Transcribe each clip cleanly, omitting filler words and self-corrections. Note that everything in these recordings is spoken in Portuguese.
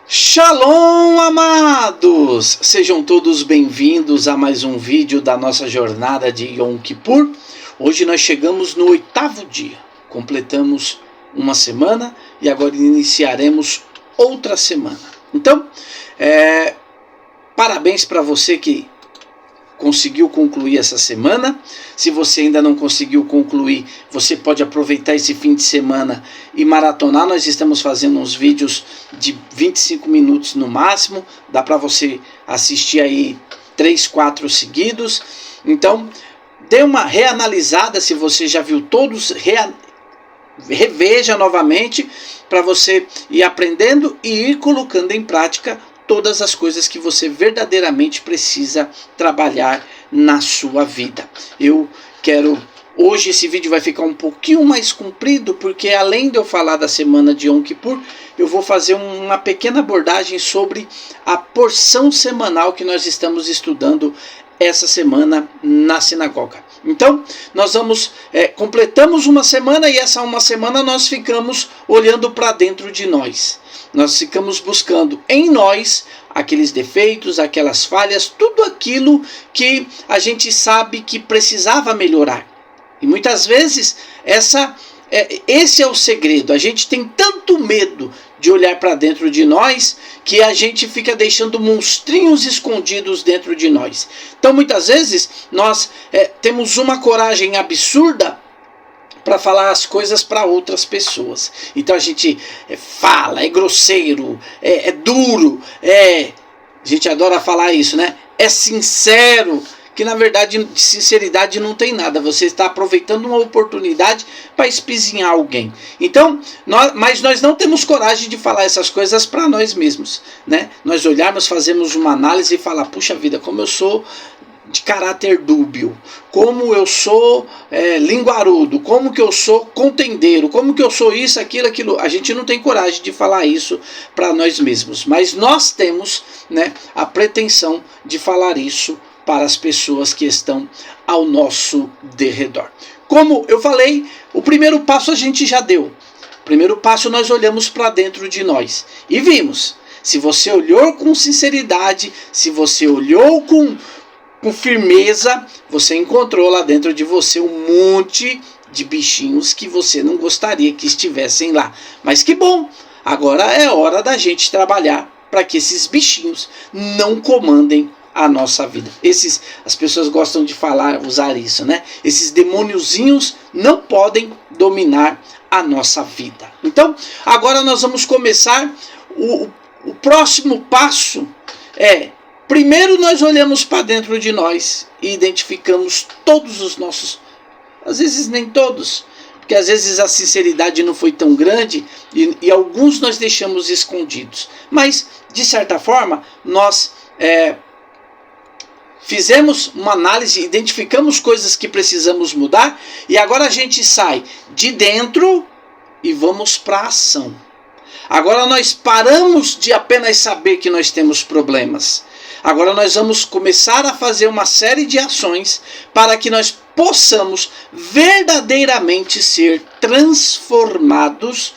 Shalom, amados! Sejam todos bem-vindos a mais um vídeo da nossa jornada de Yom Kippur. Hoje nós chegamos no 8º dia, completamos uma semana e agora iniciaremos outra semana. Então, parabéns para você que conseguiu concluir essa semana. Se você ainda não conseguiu concluir, você pode aproveitar esse fim de semana e maratonar. Nós estamos fazendo uns vídeos de 25 minutos no máximo, dá para você assistir aí 3, 4 seguidos. Então, dê uma reanalisada se você já viu todos, reveja novamente para você ir aprendendo e ir colocando em prática todas as coisas que você verdadeiramente precisa trabalhar na sua vida. Hoje esse vídeo vai ficar um pouquinho mais comprido, porque além de eu falar da semana de Yom Kippur, eu vou fazer uma pequena abordagem sobre a porção semanal que nós estamos estudando essa semana na sinagoga. Então, nós completamos uma semana e essa uma semana nós ficamos olhando para dentro de nós. Nós ficamos buscando em nós aqueles defeitos, aquelas falhas, tudo aquilo que a gente sabe que precisava melhorar. E muitas vezes esse é o segredo. A gente tem tanto medo de olhar para dentro de nós que a gente fica deixando monstrinhos escondidos dentro de nós. Então muitas vezes nós temos uma coragem absurda para falar as coisas para outras pessoas. Então a gente fala, é grosseiro, é duro, a gente adora falar isso, né? É sincero, que na verdade de sinceridade não tem nada. Você está aproveitando uma oportunidade para espizinhar alguém. Então, mas nós não temos coragem de falar essas coisas para nós mesmos, né? Nós olharmos, fazemos uma análise e falar, puxa vida, como eu sou de caráter dúbio, como eu sou linguarudo, como que eu sou contendeiro, como que eu sou isso, aquilo. A gente não tem coragem de falar isso para nós mesmos, mas nós temos, né, a pretensão de falar isso para as pessoas que estão ao nosso derredor. Como eu falei, o primeiro passo a gente já deu. O primeiro passo nós olhamos para dentro de nós e vimos. Se você olhou com sinceridade, se você olhou com firmeza, você encontrou lá dentro de você um monte de bichinhos que você não gostaria que estivessem lá. Mas que bom, agora é hora da gente trabalhar para que esses bichinhos não comandem a nossa vida. As pessoas gostam de usar isso, né? Esses demôniozinhos não podem dominar a nossa vida. Então, agora nós vamos começar. O próximo passo primeiro nós olhamos para dentro de nós e identificamos todos os nossos, às vezes nem todos, porque às vezes a sinceridade não foi tão grande e alguns nós deixamos escondidos. Mas, de certa forma, nós fizemos uma análise, identificamos coisas que precisamos mudar e agora a gente sai de dentro e vamos para a ação. Agora nós paramos de apenas saber que nós temos problemas. Agora nós vamos começar a fazer uma série de ações para que nós possamos verdadeiramente ser transformados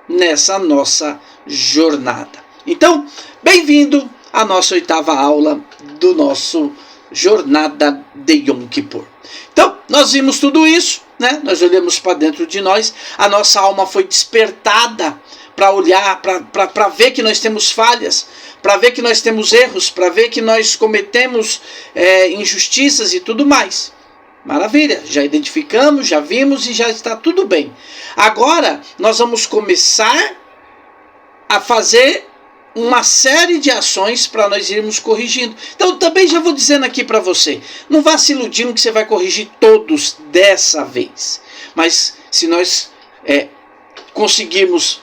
nessa nossa jornada. Então, bem-vindo à nossa 8ª aula do nosso Jornada de Yom Kippur. Então, nós vimos tudo isso, né? Nós olhamos para dentro de nós, a nossa alma foi despertada para olhar, para ver que nós temos falhas, para ver que nós temos erros, para ver que nós cometemos injustiças e tudo mais. Maravilha, já identificamos, já vimos e já está tudo bem. Agora nós vamos começar a fazer uma série de ações para nós irmos corrigindo. Então também já vou dizendo aqui para você, não vá se iludindo que você vai corrigir todos dessa vez. Mas se nós conseguirmos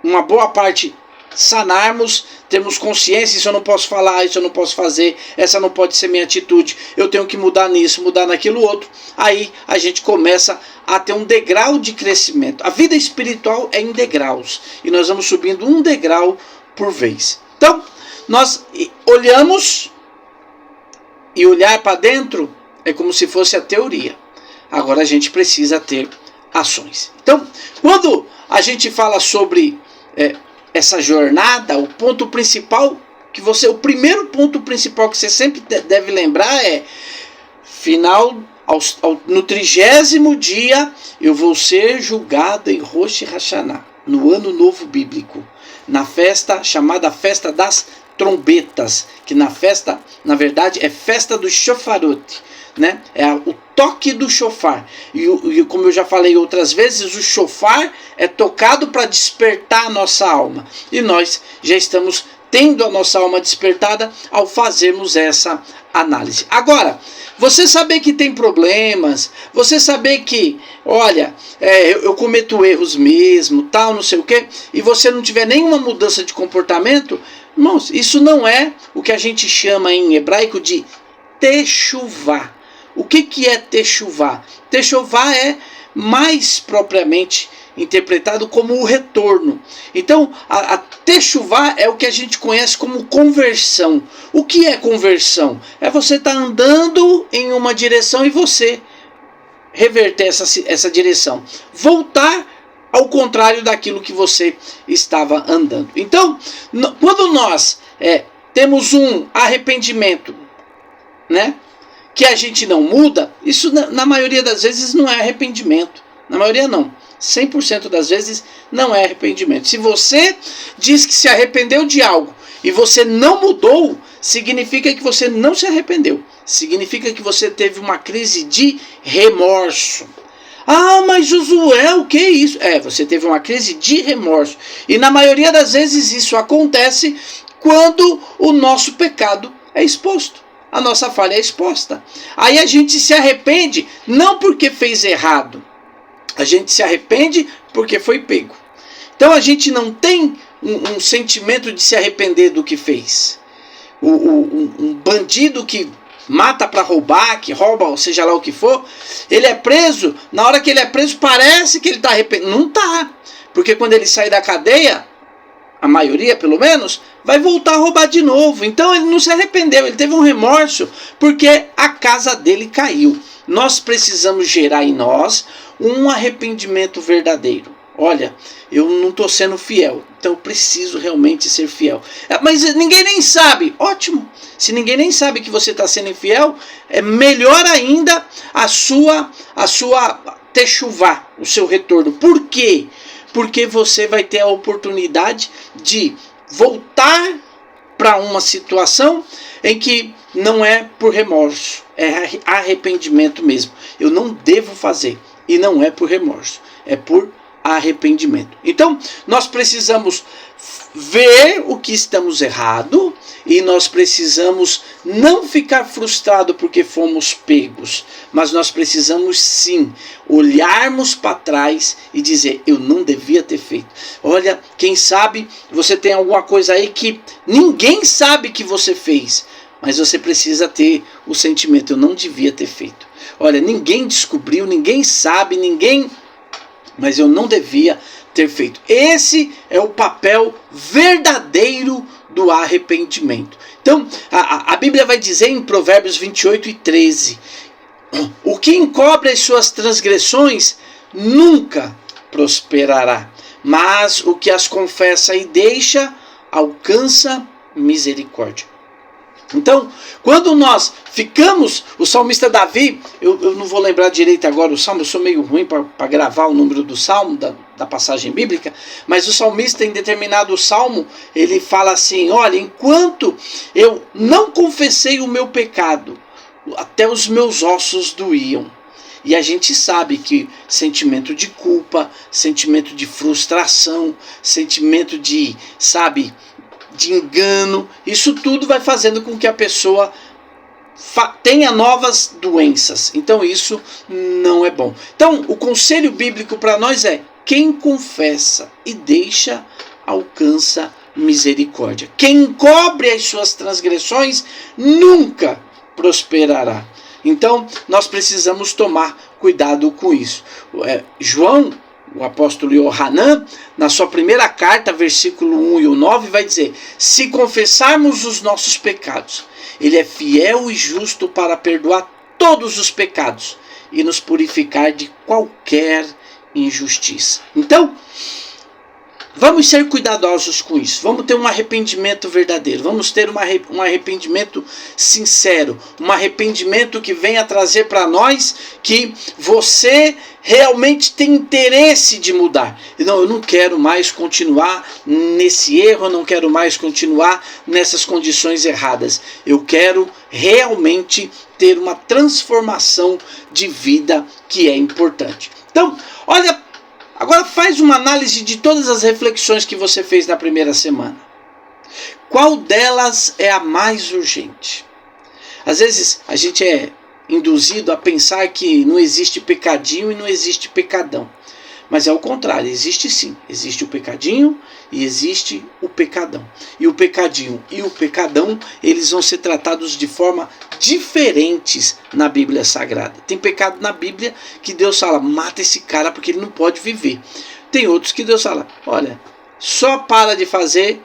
uma boa parte sanarmos, termos consciência, isso eu não posso falar, isso eu não posso fazer, essa não pode ser minha atitude, eu tenho que mudar nisso, mudar naquilo outro, aí a gente começa a ter um degrau de crescimento. A vida espiritual é em degraus, e nós vamos subindo um degrau por vez. Então, nós olhamos, e olhar para dentro é como se fosse a teoria. Agora a gente precisa ter ações. Então, quando a gente fala sobre essa jornada, o ponto principal o primeiro ponto principal que você sempre deve lembrar é: no 30º dia eu vou ser julgado em Rosh Hashanah, no ano novo bíblico, na festa chamada Festa das Trombetas, que na verdade é festa do shofarot, né? É o toque do shofar. E como eu já falei outras vezes, o shofar é tocado para despertar a nossa alma. E nós já estamos tendo a nossa alma despertada ao fazermos essa análise. Agora, você saber que tem problemas, você saber que, olha, eu cometo erros mesmo, tal, não sei o quê, e você não tiver nenhuma mudança de comportamento, irmãos, isso não é o que a gente chama em hebraico de techuvá. O que é techuvá? Techuvá é mais propriamente interpretado como o retorno. Então, a techuvá é o que a gente conhece como conversão. O que é conversão? É você estar andando em uma direção e você reverter essa direção. Voltar ao contrário daquilo que você estava andando. Então, quando nós temos um arrependimento, né, que a gente não muda, isso na maioria das vezes não é arrependimento. Na maioria não. 100% das vezes não é arrependimento. Se você diz que se arrependeu de algo e você não mudou, significa que você não se arrependeu. Significa que você teve uma crise de remorso. Ah, mas Josué, o que é isso? Você teve uma crise de remorso. E na maioria das vezes isso acontece quando o nosso pecado é exposto. A nossa falha é exposta. Aí a gente se arrepende não porque fez errado. A gente se arrepende porque foi pego. Então a gente não tem um sentimento de se arrepender do que fez. Um bandido que mata para roubar, que rouba, seja lá o que for, ele é preso. Na hora que ele é preso, parece que ele está arrependido. Não está. Porque quando ele sair da cadeia, a maioria pelo menos, vai voltar a roubar de novo. Então ele não se arrependeu, ele teve um remorso porque a casa dele caiu. Nós precisamos gerar em nós um arrependimento verdadeiro. Olha, eu não estou sendo fiel, então eu preciso realmente ser fiel. Mas ninguém nem sabe. Ótimo. Se ninguém nem sabe que você está sendo infiel, é melhor ainda a sua techuvá, o seu retorno. Por quê? Porque você vai ter a oportunidade de voltar para uma situação em que não é por remorso, é arrependimento mesmo. Eu não devo fazer, e não é por remorso, é por arrependimento. Então, nós precisamos ver o que estamos errado e nós precisamos não ficar frustrado porque fomos pegos, mas nós precisamos sim olharmos para trás e dizer: eu não devia ter feito. Olha, quem sabe você tem alguma coisa aí que ninguém sabe que você fez, mas você precisa ter o sentimento: eu não devia ter feito. Olha, ninguém descobriu, ninguém sabe, mas eu não devia ter feito. Esse é o papel verdadeiro do arrependimento. Então, a Bíblia vai dizer em Provérbios 28:13: o que encobre as suas transgressões nunca prosperará, mas o que as confessa e deixa alcança misericórdia. Então, quando nós ficamos, o salmista Davi, eu não vou lembrar direito agora o salmo, eu sou meio ruim para gravar o número do salmo, da passagem bíblica, mas o salmista em determinado salmo, ele fala assim: olha, enquanto eu não confessei o meu pecado, até os meus ossos doíam. E a gente sabe que sentimento de culpa, sentimento de frustração, sentimento de engano, isso tudo vai fazendo com que a pessoa tenha novas doenças. Então isso não é bom. Então o conselho bíblico para nós é: quem confessa e deixa, alcança misericórdia. Quem encobre as suas transgressões nunca prosperará. Então nós precisamos tomar cuidado com isso. João, o apóstolo Yohanan, na sua primeira carta, versículo 1 e 9, vai dizer: se confessarmos os nossos pecados, ele é fiel e justo para perdoar todos os pecados e nos purificar de qualquer injustiça. Então, Vamos ser cuidadosos com isso. Vamos ter um arrependimento verdadeiro. Vamos ter um arrependimento sincero. Um arrependimento que venha trazer para nós que você realmente tem interesse de mudar. Não, eu não quero mais continuar nesse erro, eu não quero mais continuar nessas condições erradas. Eu quero realmente ter uma transformação de vida que é importante. Então, olha, agora faz uma análise de todas as reflexões que você fez na primeira semana. Qual delas é a mais urgente? Às vezes a gente é induzido a pensar que não existe pecadinho e não existe pecadão. Mas é o contrário, existe sim. Existe o pecadinho e existe o pecadão. E o pecadinho e o pecadão, eles vão ser tratados de forma diferentes na Bíblia Sagrada. Tem pecado na Bíblia que Deus fala, mata esse cara porque ele não pode viver. Tem outros que Deus fala, olha, só para de fazer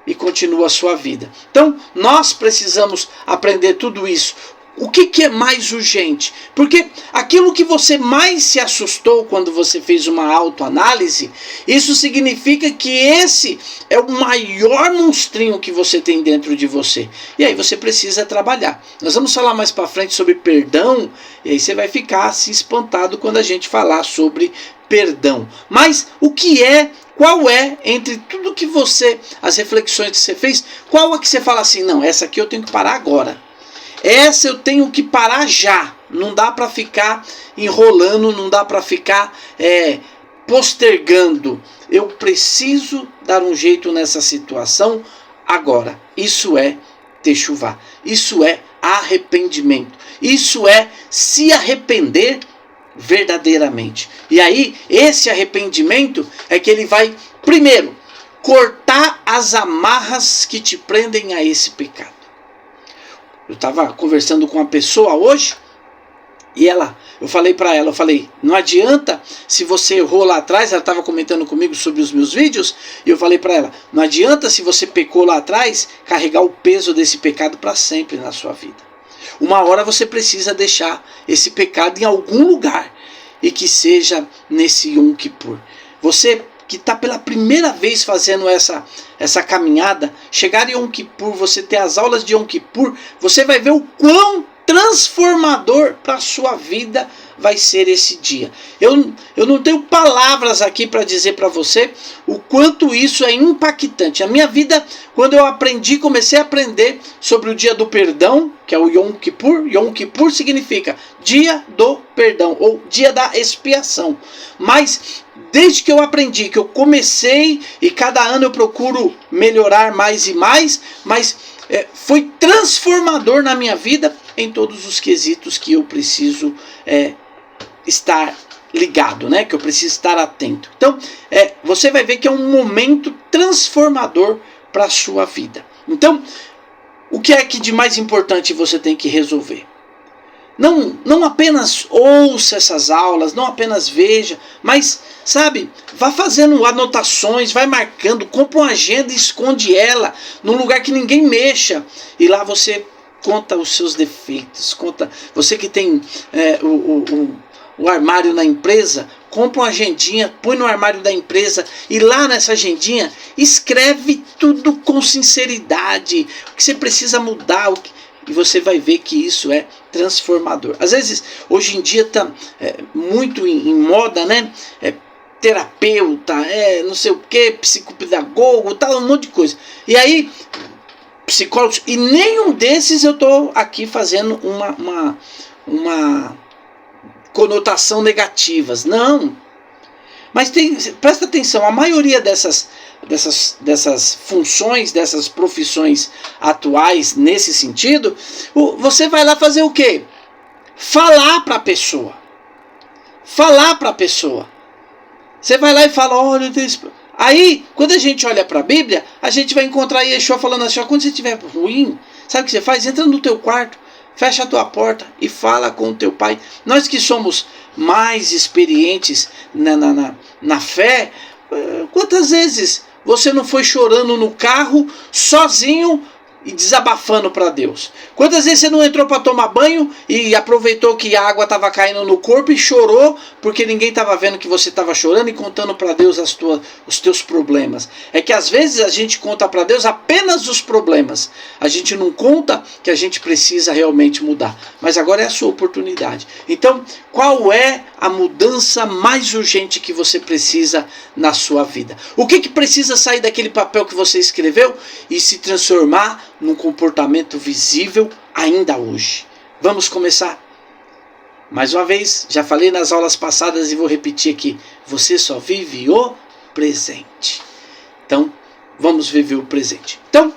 e continua a sua vida. Então, nós precisamos aprender tudo isso. O que é mais urgente? Porque aquilo que você mais se assustou quando você fez uma autoanálise, isso significa que esse é o maior monstrinho que você tem dentro de você. E aí você precisa trabalhar. Nós vamos falar mais para frente sobre perdão, e aí você vai ficar assim espantado quando a gente falar sobre perdão. Mas qual é, entre tudo que as reflexões que você fez, qual é que você fala assim, não, essa aqui eu tenho que parar agora. Essa eu tenho que parar já. Não dá para ficar enrolando, não dá para ficar postergando. Eu preciso dar um jeito nessa situação agora. Isso é techuvá. Isso é arrependimento. Isso é se arrepender verdadeiramente. E aí, esse arrependimento é que ele vai, primeiro, cortar as amarras que te prendem a esse pecado. Eu estava conversando com uma pessoa hoje e eu falei para ela, não adianta se você errou lá atrás, ela estava comentando comigo sobre os meus vídeos, e eu falei para ela, não adianta se você pecou lá atrás, carregar o peso desse pecado para sempre na sua vida. Uma hora você precisa deixar esse pecado em algum lugar, e que seja nesse Yom Kippur. Você que está pela primeira vez fazendo essa caminhada, chegar em Yom Kippur, você ter as aulas de Yom Kippur, você vai ver o quão transformador para a sua vida vai ser esse dia. Eu não tenho palavras aqui para dizer para você o quanto isso é impactante. A minha vida, quando eu comecei a aprender sobre o dia do perdão, que é o Yom Kippur. Yom Kippur significa dia do perdão, ou dia da expiação. Mas desde que eu aprendi, que eu comecei, e cada ano eu procuro melhorar mais e mais, mas foi transformador na minha vida em todos os quesitos que eu preciso estar ligado, né? Que eu preciso estar atento. Então, você vai ver que é um momento transformador para a sua vida. Então, o que é que de mais importante você tem que resolver? Não apenas ouça essas aulas, não apenas veja, mas, sabe, vá fazendo anotações, vai marcando, compra uma agenda e esconde ela num lugar que ninguém mexa. E lá você conta os seus defeitos, você que tem o armário na empresa, compra uma agendinha, põe no armário da empresa e lá nessa agendinha escreve tudo com sinceridade, o que você precisa mudar, e você vai ver que isso é transformador. Às vezes, hoje em dia está muito em moda, né? Terapeuta, não sei o que, psicopedagogo, tal, um monte de coisa. E aí, psicólogos, e nenhum desses eu estou aqui fazendo uma conotação negativas. Não. Mas presta atenção, a maioria dessas funções, dessas profissões atuais nesse sentido, você vai lá fazer o quê? Falar para a pessoa. Falar para a pessoa. Você vai lá e fala, olha, aí, quando a gente olha para a Bíblia, a gente vai encontrar Yeshua falando assim, quando você estiver ruim, sabe o que você faz? Entra no teu quarto, fecha a tua porta e fala com o teu pai. Nós que somos mais experientes na fé, quantas vezes você não foi chorando no carro, sozinho, e desabafando para Deus? Quantas vezes você não entrou para tomar banho e aproveitou que a água estava caindo no corpo e chorou porque ninguém estava vendo que você estava chorando e contando para Deus os teus problemas? É que às vezes a gente conta para Deus apenas os problemas. A gente não conta que a gente precisa realmente mudar. Mas agora é a sua oportunidade. Então, qual é a mudança mais urgente que você precisa na sua vida? O que precisa sair daquele papel que você escreveu e se transformar num comportamento visível ainda hoje? Vamos começar? Mais uma vez, já falei nas aulas passadas e vou repetir aqui. Você só vive o presente. Então, vamos viver o presente. Então,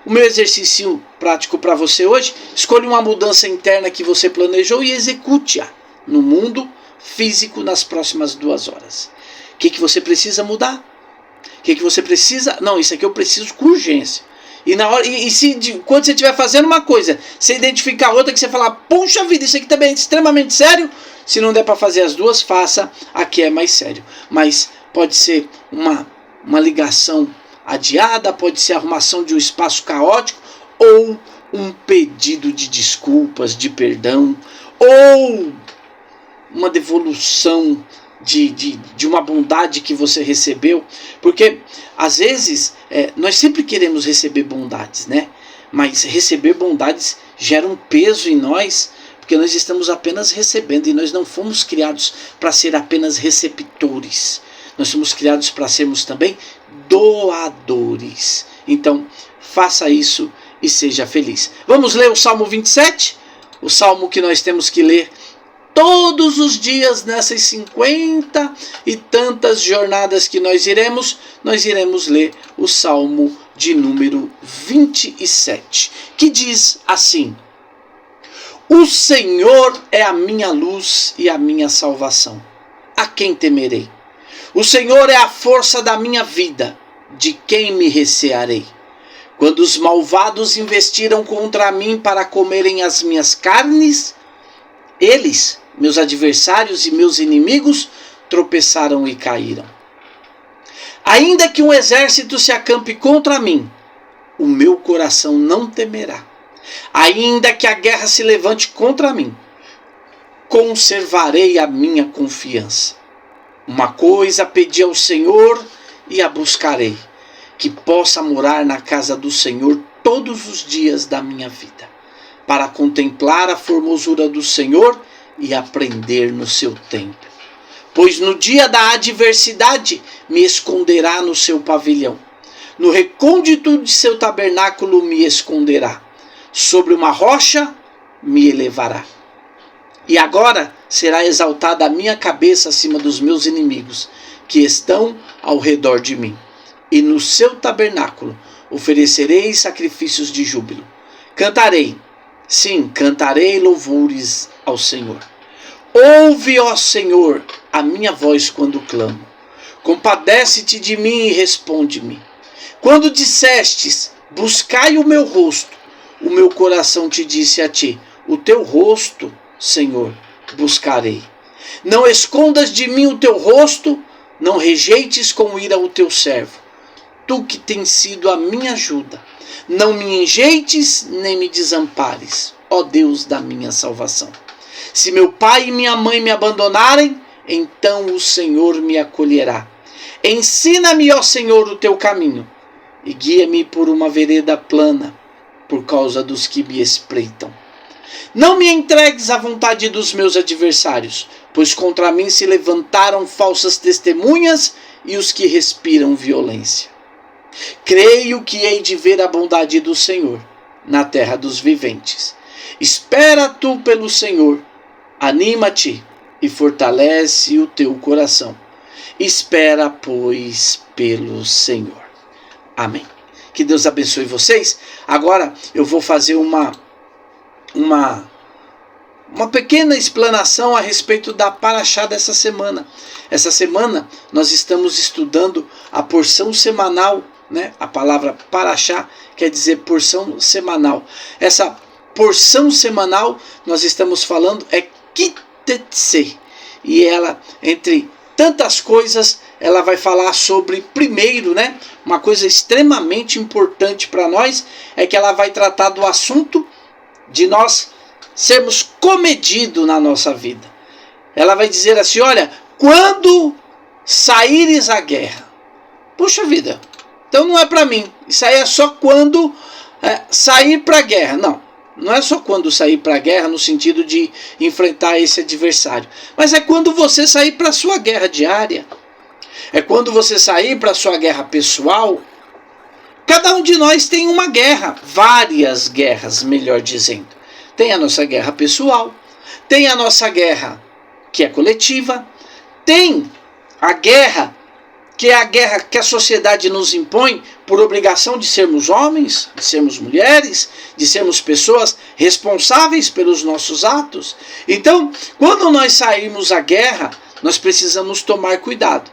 o meu exercício prático para você hoje: escolha uma mudança interna que você planejou e execute-a no mundo físico nas próximas 2 horas. O que você precisa mudar? O que você precisa? Não, isso aqui eu preciso com urgência. E na hora, quando você estiver fazendo uma coisa, você identificar outra que você falar, puxa vida, isso aqui também é extremamente sério. Se não der para fazer as duas, faça a que é mais sério. Mas pode ser uma ligação adiada, pode ser a arrumação de um espaço caótico, ou um pedido de desculpas, de perdão, ou uma devolução de uma bondade que você recebeu. Porque às vezes nós sempre queremos receber bondades, né? Mas receber bondades gera um peso em nós, porque nós estamos apenas recebendo e nós não fomos criados para ser apenas receptores. Nós somos criados para sermos também doadores. Então, faça isso e seja feliz. Vamos ler o Salmo 27? O salmo que nós temos que ler todos os dias nessas 50 e tantas jornadas que nós iremos ler o Salmo de número 27, que diz assim: O Senhor é a minha luz e a minha salvação. A quem temerei? O Senhor é a força da minha vida. De quem me recearei? Quando os malvados investiram contra mim para comerem as minhas carnes, eles, meus adversários e meus inimigos, tropeçaram e caíram. Ainda que um exército se acampe contra mim, o meu coração não temerá. Ainda que a guerra se levante contra mim, conservarei a minha confiança. Uma coisa pedi ao Senhor e a buscarei, que possa morar na casa do Senhor todos os dias da minha vida, para contemplar a formosura do Senhor e aprender no seu templo. Pois no dia da adversidade me esconderá no seu pavilhão, no recôndito de seu tabernáculo me esconderá, sobre uma rocha me elevará. E agora será exaltada a minha cabeça acima dos meus inimigos, que estão ao redor de mim. E no seu tabernáculo oferecerei sacrifícios de júbilo. Cantarei, sim, cantarei louvores ao Senhor. Ouve, ó Senhor, a minha voz quando clamo. Compadece-te de mim e responde-me. Quando dissestes, buscai o meu rosto, o meu coração te disse a ti, o teu rosto, Senhor, buscarei. Não escondas de mim o teu rosto, não rejeites com ira o teu servo. Tu que tens sido a minha ajuda, não me enjeites nem me desampares, ó Deus da minha salvação. Se meu pai e minha mãe me abandonarem, então o Senhor me acolherá. Ensina-me, ó Senhor, o teu caminho, e guia-me por uma vereda plana, por causa dos que me espreitam. Não me entregues à vontade dos meus adversários, pois contra mim se levantaram falsas testemunhas e os que respiram violência. Creio que hei de ver a bondade do Senhor na terra dos viventes. Espera tu pelo Senhor, anima-te e fortalece o teu coração. Espera, pois, pelo Senhor. Amém. Que Deus abençoe vocês. Agora eu vou fazer uma pequena explanação a respeito da Paraxá dessa semana. Essa semana nós estamos estudando a porção semanal, né? A palavra Paraxá quer dizer porção semanal. Essa porção semanal nós estamos falando é Kitetse. E ela, entre tantas coisas, ela vai falar sobre, primeiro, né, uma coisa extremamente importante para nós, é que ela vai tratar do assunto de nós sermos comedidos na nossa vida. Ela vai dizer assim, olha, quando saíres à guerra. Puxa vida, então não é para mim. Isso aí é só quando sair para a guerra. Não é só quando sair para a guerra no sentido de enfrentar esse adversário. Mas é quando você sair para a sua guerra diária. É quando você sair para a sua guerra pessoal. Cada um de nós tem uma guerra. Várias guerras, melhor dizendo. Tem a nossa guerra pessoal. Tem a nossa guerra que é coletiva. Tem a guerra que é a guerra que a sociedade nos impõe por obrigação de sermos homens, de sermos mulheres, de sermos pessoas responsáveis pelos nossos atos. Então, quando nós sairmos à guerra, nós precisamos tomar cuidado.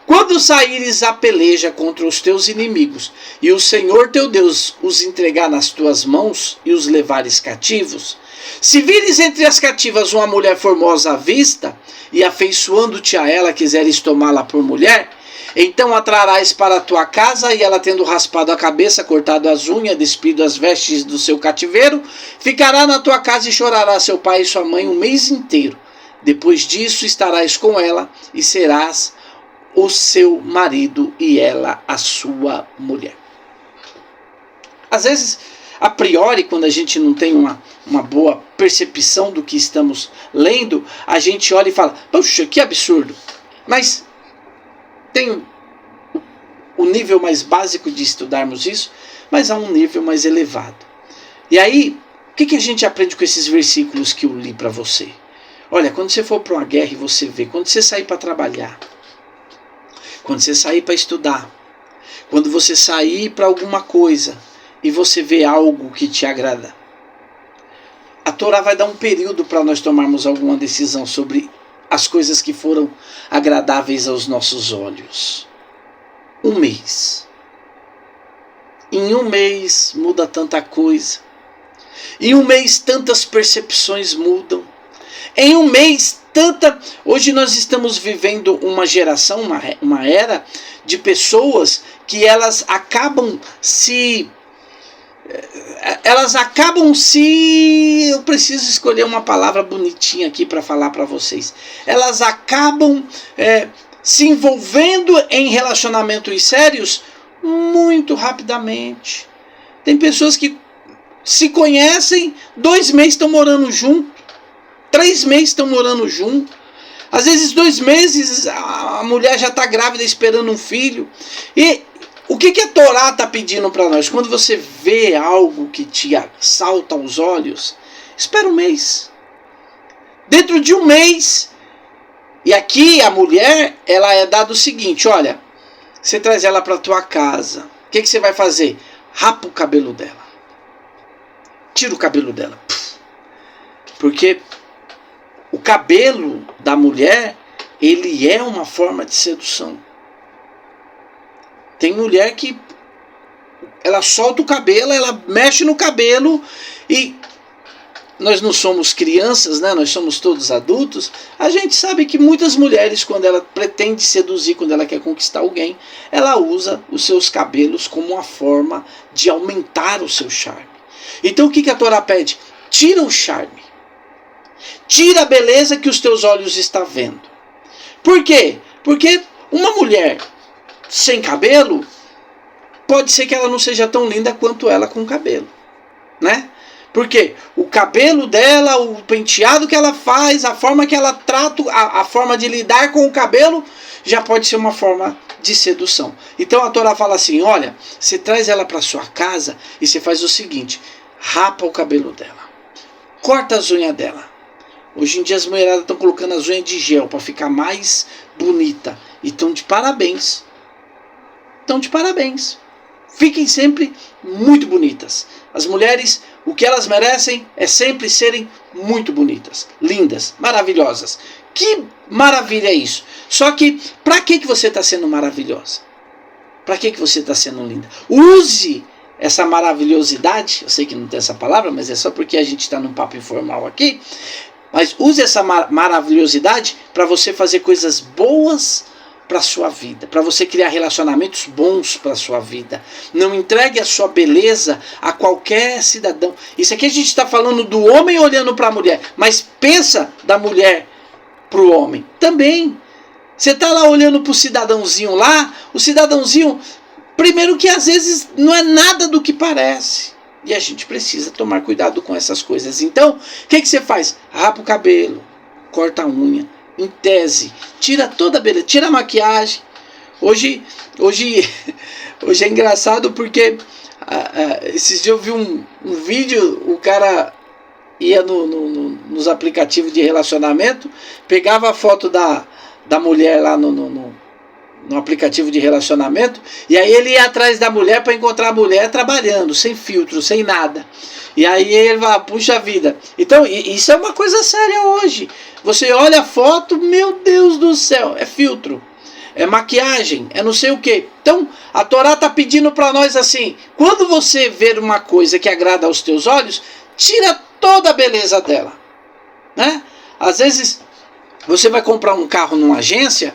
Quando saíres à peleja contra os teus inimigos, e o Senhor teu Deus os entregar nas tuas mãos e os levares cativos, se vires entre as cativas uma mulher formosa à vista, e afeiçoando-te a ela quiseres tomá-la por mulher, então a trarás para a tua casa, e ela, tendo raspado a cabeça, cortado as unhas, despido as vestes do seu cativeiro, ficará na tua casa e chorará seu pai e sua mãe um mês inteiro. Depois disso estarás com ela e serás o seu marido e ela a sua mulher. Às vezes, a priori, quando a gente não tem uma boa percepção do que estamos lendo, a gente olha e fala, puxa, que absurdo. Mas tem o nível mais básico de estudarmos isso, mas há um nível mais elevado. E aí, o que a gente aprende com esses versículos que eu li para você? Olha, quando você for para uma guerra e você vê, quando você sair para trabalhar, quando você sair para estudar, quando você sair para alguma coisa e você vê algo que te agrada, a Torá vai dar um período para nós tomarmos alguma decisão sobre as coisas que foram agradáveis aos nossos olhos. 1 mês. Em 1 mês muda tanta coisa. Em 1 mês tantas percepções mudam. Em 1 mês Hoje nós estamos vivendo uma geração, uma era de pessoas que elas acabam se... Eu preciso escolher uma palavra bonitinha aqui para falar para vocês. Elas acabam se envolvendo em relacionamentos sérios muito rapidamente. Tem pessoas que se conhecem, 2 meses estão morando junto, 3 meses estão morando junto. Às vezes 2 meses a mulher já está grávida esperando um filho. E o que a Torá está pedindo para nós? Quando você vê algo que te salta aos olhos, espera 1 mês. Dentro de 1 mês, e aqui a mulher, ela é dada o seguinte, olha, você traz ela para a tua casa, o que você vai fazer? Rapa o cabelo dela. Tira o cabelo dela. Porque o cabelo da mulher, ele é uma forma de sedução. Tem mulher que ela solta o cabelo, ela mexe no cabelo e nós não somos crianças, né? Nós somos todos adultos. A gente sabe que muitas mulheres, quando ela pretende seduzir, quando ela quer conquistar alguém, ela usa os seus cabelos como uma forma de aumentar o seu charme. Então o que a Torá pede? Tira o charme. Tira a beleza que os teus olhos estão vendo. Por quê? Porque uma mulher sem cabelo, pode ser que ela não seja tão linda quanto ela com cabelo, né? Porque o cabelo dela, o penteado que ela faz, a forma que ela trata, a forma de lidar com o cabelo, já pode ser uma forma de sedução. Então a Torá fala assim, olha, você traz ela para sua casa e você faz o seguinte, rapa o cabelo dela, corta as unhas dela. Hoje em dia as mulheradas estão colocando as unhas de gel para ficar mais bonita. E estão de parabéns. Estão de parabéns. Fiquem sempre muito bonitas. As mulheres, o que elas merecem é sempre serem muito bonitas, lindas, maravilhosas. Que maravilha é isso? Só que, para que você está sendo maravilhosa? Para que você está sendo linda? Use essa maravilhosidade, eu sei que não tem essa palavra, mas é só porque a gente está num papo informal aqui. Mas use essa maravilhosidade para você fazer coisas boas para a sua vida, para você criar relacionamentos bons para a sua vida. Não entregue a sua beleza a qualquer cidadão. Isso aqui a gente está falando do homem olhando para a mulher, mas pensa da mulher para o homem também. Você está lá olhando para o cidadãozinho lá, o cidadãozinho, primeiro que às vezes não é nada do que parece. E a gente precisa tomar cuidado com essas coisas. Então, o que você faz? Rapa o cabelo, corta a unha, em tese, tira toda a beleza, tira a maquiagem. Hoje é engraçado porque esses dias eu vi um vídeo, o cara ia nos aplicativos de relacionamento, pegava a foto da mulher lá no aplicativo de relacionamento, e aí ele ia atrás da mulher para encontrar a mulher trabalhando, sem filtro, sem nada. E aí ele vai, puxa vida. Então, isso é uma coisa séria hoje. Você olha a foto, meu Deus do céu, é filtro, é maquiagem, é não sei o que. Então, a Torá está pedindo para nós assim, quando você ver uma coisa que agrada aos teus olhos, tira toda a beleza dela, né? Às vezes, você vai comprar um carro numa agência,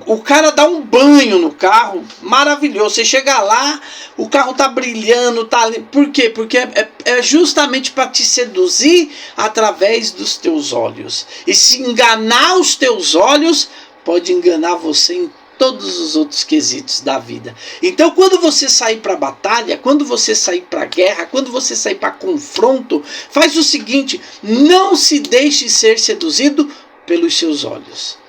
o cara dá um banho no carro, maravilhoso. Você chega lá, o carro tá brilhando, tá... Por quê? Porque é justamente para te seduzir através dos teus olhos. E se enganar os teus olhos, pode enganar você em todos os outros quesitos da vida. Então, quando você sair para batalha, quando você sair para guerra, quando você sair para confronto, faz o seguinte: não se deixe ser seduzido pelos seus olhos.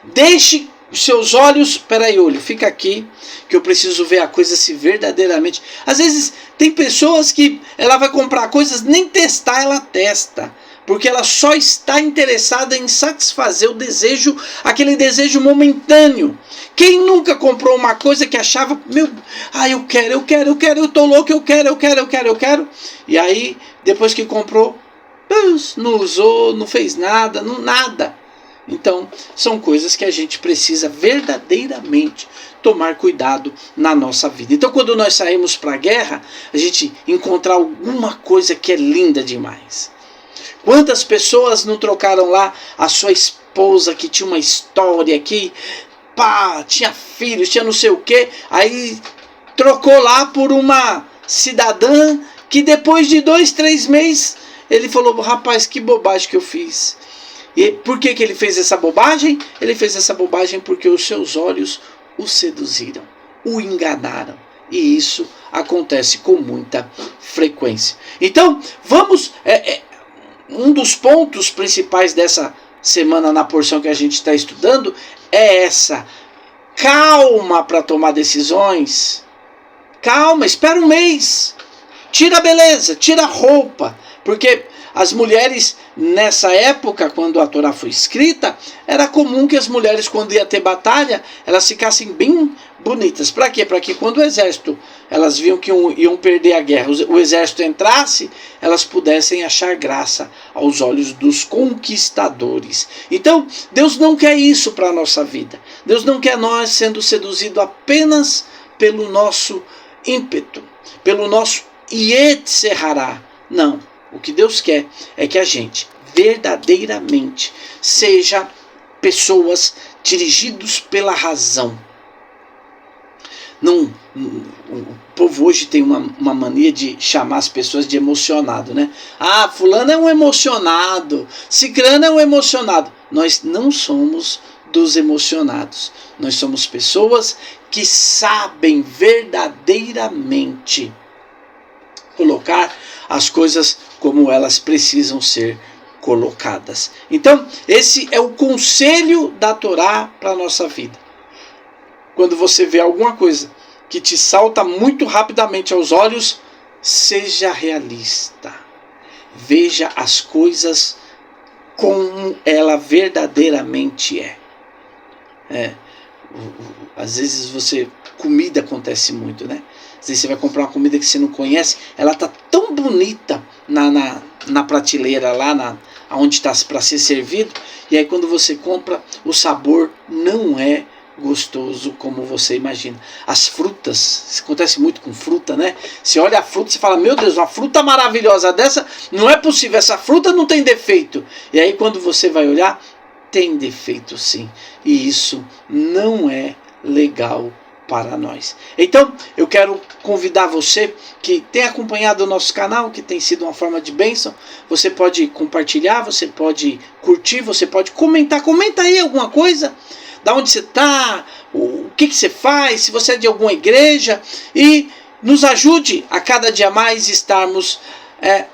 Deixe os seus olhos, peraí, olho, fica aqui, que eu preciso ver a coisa se verdadeiramente... Às vezes tem pessoas que ela vai comprar coisas, nem testar ela testa, porque ela só está interessada em satisfazer o desejo, aquele desejo momentâneo. Quem nunca comprou uma coisa que achava, eu quero, eu tô louco, eu quero, e aí, depois que comprou, não usou, não fez nada, nada. Então, são coisas que a gente precisa verdadeiramente tomar cuidado na nossa vida. Então, quando nós saímos para a guerra, a gente encontrar alguma coisa que é linda demais. Quantas pessoas não trocaram lá a sua esposa, que tinha uma história, que tinha filhos, tinha não sei o quê, aí trocou lá por uma cidadã que depois de 2, 3 meses, ele falou, rapaz, que bobagem que eu fiz. E por que ele fez essa bobagem? Ele fez essa bobagem porque os seus olhos o seduziram, o enganaram. E isso acontece com muita frequência. Então, vamos... um dos pontos principais dessa semana na porção que a gente está estudando é essa. Calma para tomar decisões. Calma, espera um mês. Tira a beleza, tira a roupa. Porque as mulheres, nessa época, quando a Torá foi escrita, era comum que as mulheres, quando ia ter batalha, elas ficassem bem bonitas. Para quê? Para que quando o exército, elas viam que iam perder a guerra, o exército entrasse, elas pudessem achar graça aos olhos dos conquistadores. Então, Deus não quer isso para a nossa vida. Deus não quer nós sendo seduzidos apenas pelo nosso ímpeto, pelo nosso Yetzerará. Não. O que Deus quer é que a gente verdadeiramente seja pessoas dirigidos pela razão. Não, o povo hoje tem uma mania de chamar as pessoas de emocionado, né? Fulano é um emocionado, cicrano é um emocionado. Nós não somos dos emocionados. Nós somos pessoas que sabem verdadeiramente colocar as coisas como elas precisam ser colocadas. Então, esse é o conselho da Torá para a nossa vida. Quando você vê alguma coisa que te salta muito rapidamente aos olhos, seja realista. Veja as coisas como ela verdadeiramente é. Às vezes comida acontece muito, né? Às vezes você vai comprar uma comida que você não conhece, ela está tão bonita na prateleira lá, onde está para ser servido, e aí quando você compra, o sabor não é gostoso como você imagina. As frutas, isso acontece muito com fruta, né? Você olha a fruta e fala, meu Deus, uma fruta maravilhosa dessa, não é possível, essa fruta não tem defeito. E aí quando você vai olhar, tem defeito sim, e isso não é legal para nós. Então, eu quero convidar você que tem acompanhado o nosso canal, que tem sido uma forma de bênção. Você pode compartilhar, você pode curtir, você pode comentar. Comenta aí alguma coisa, da onde você está, o que você faz, se você é de alguma igreja, e nos ajude a cada dia mais estarmos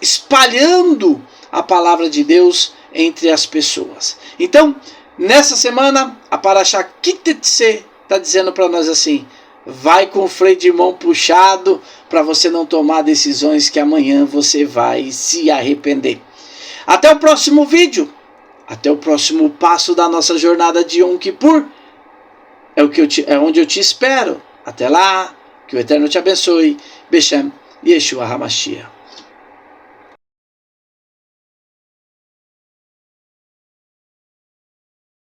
espalhando a palavra de Deus entre as pessoas. Então, nessa semana, a Parashá Kitetse está dizendo para nós assim: vai com o freio de mão puxado para você não tomar decisões que amanhã você vai se arrepender. Até o próximo vídeo, até o próximo passo da nossa jornada de Yom Kippur. É onde eu te espero. Até lá, que o Eterno te abençoe. Beshem Yeshua HaMashiach.